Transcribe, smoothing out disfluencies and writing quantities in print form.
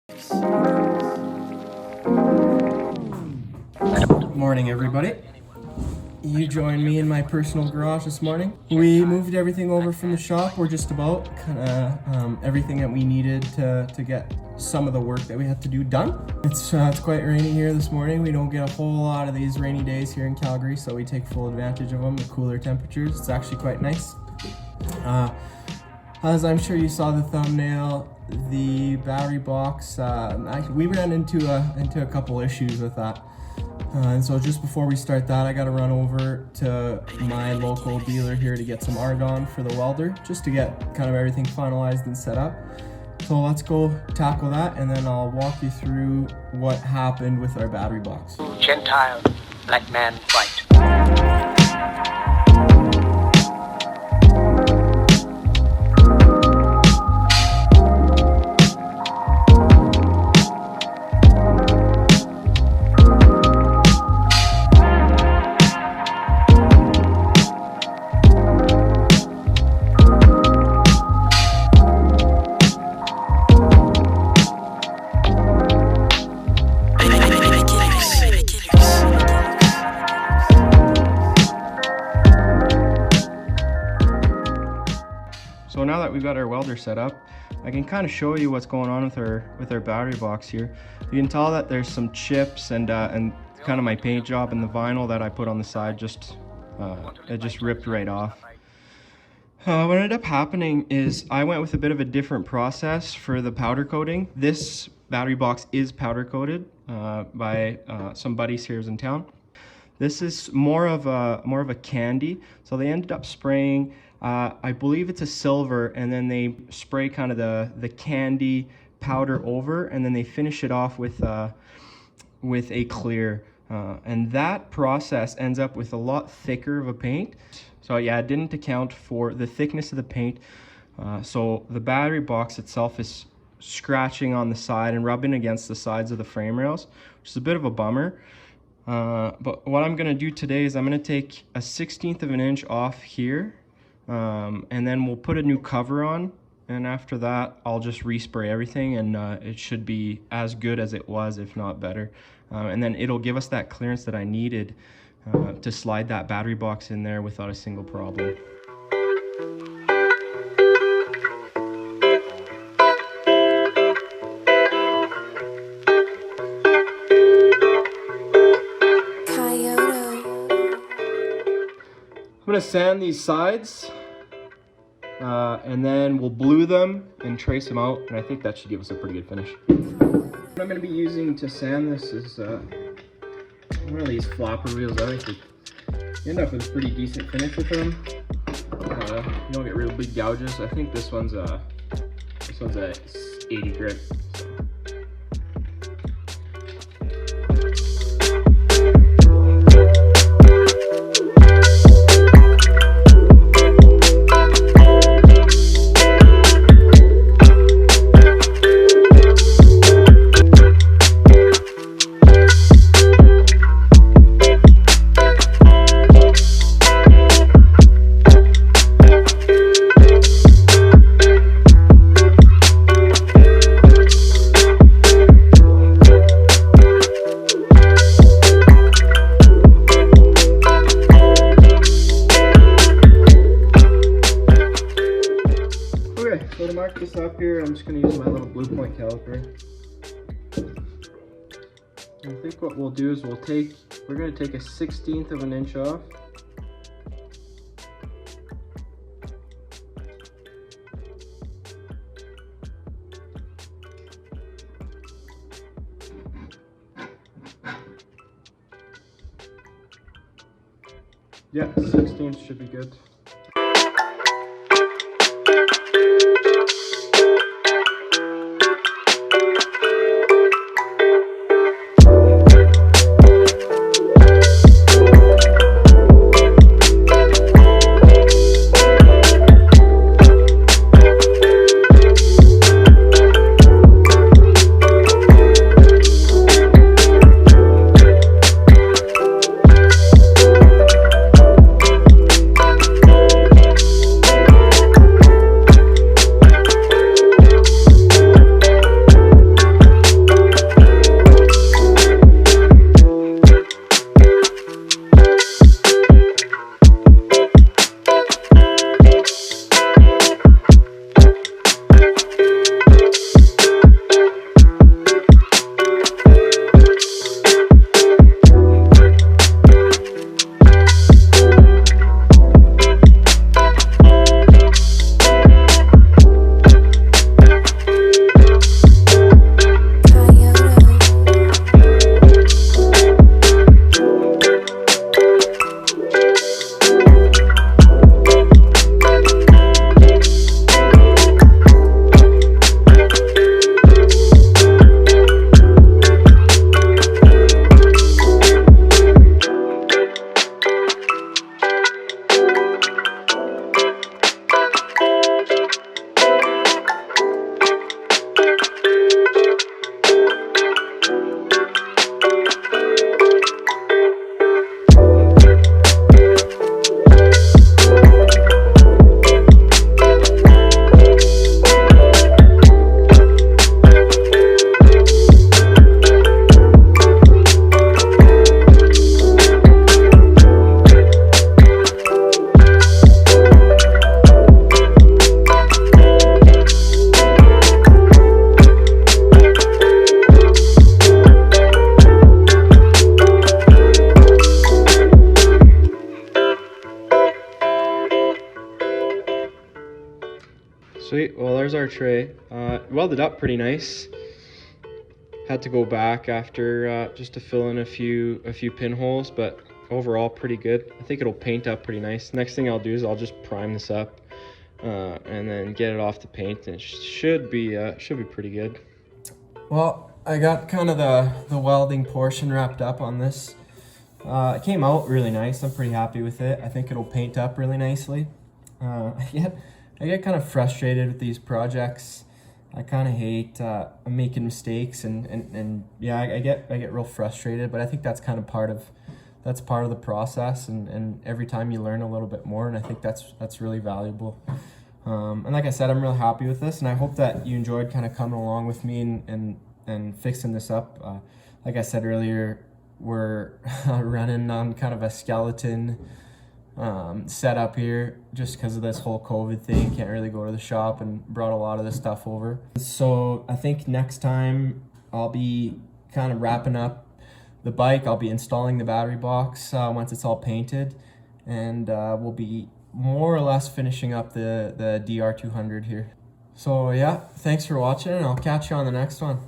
Good morning, everybody. You joined me in my personal garage this morning. We moved everything over from the shop. We're just about everything that we needed to get some of the work that we had to do done. It's quite rainy here this morning. We don't get a whole lot of these rainy days here in Calgary, so we take full advantage of them, the cooler temperatures. It's actually quite nice. As I'm sure you saw the thumbnail, the battery box, we ran into a couple issues with that. And so just before we start that, I got to run over to my local dealer here to get some argon for the welder, just to get kind of everything finalized and set up. So let's go tackle that, and then I'll walk you through what happened with our battery box. Gentile, black man, white. So now that we've got our welder set up, I can kind of show you what's going on with our battery box here. You can tell that there's some chips and kind of my paint job and the vinyl that I put on the side it just ripped right off. What ended up happening is I went with a bit of a different process for the powder coating. This battery box is powder coated by some buddies here in town. This is more of a candy, so they ended up spraying. I believe it's a silver, and then they spray kind of the candy powder over, and then they finish it off with a clear. And that process ends up with a lot thicker of a paint. So yeah, it didn't account for the thickness of the paint. So the battery box itself is scratching on the side and rubbing against the sides of the frame rails, which is a bit of a bummer. But what I'm gonna do today is I'm gonna take a 1/16 of an inch off here, and then we'll put a new cover on, and after that I'll just respray everything, and it should be as good as it was, if not better. And then it'll give us that clearance that I needed to slide that battery box in there without a single problem. I'm gonna sand these sides, and then we'll blue them and trace them out, and I think that should give us a pretty good finish. What I'm gonna be using to sand this is one of these flopper reels. I think you end up with a pretty decent finish with them. You don't get real big gouges. I think this one's a 80 grit. So. So to mark this up here, I'm just going to use my little blue point caliper. I think what we'll do is we're going to take a 1/16 of an inch off. Yeah, 1/16 should be good. our tray. Welded up pretty nice. Had to go back after just to fill in a few pinholes, but overall pretty good. I think it'll paint up pretty nice. Next thing I'll do is I'll just prime this up and then get it off the paint, and it should be pretty good. Well, I got kind of the welding portion wrapped up on this. It came out really nice. I'm pretty happy with it. I think it'll paint up really nicely. I get kind of frustrated with these projects. I kind of hate making mistakes, and yeah, I get real frustrated. But I think that's kind of part of the process, and every time you learn a little bit more, and I think that's really valuable. And like I said, I'm real happy with this, and I hope that you enjoyed kind of coming along with me and fixing this up. Like I said earlier, we're running on kind of a skeleton setup here just because of this whole COVID thing. Can't really go to the shop, and brought a lot of this stuff over. So I think next time I'll be kind of wrapping up the bike. I'll be installing the battery box once it's all painted, and we'll be more or less finishing up the DR200 here. So yeah, thanks for watching, and I'll catch you on the next one.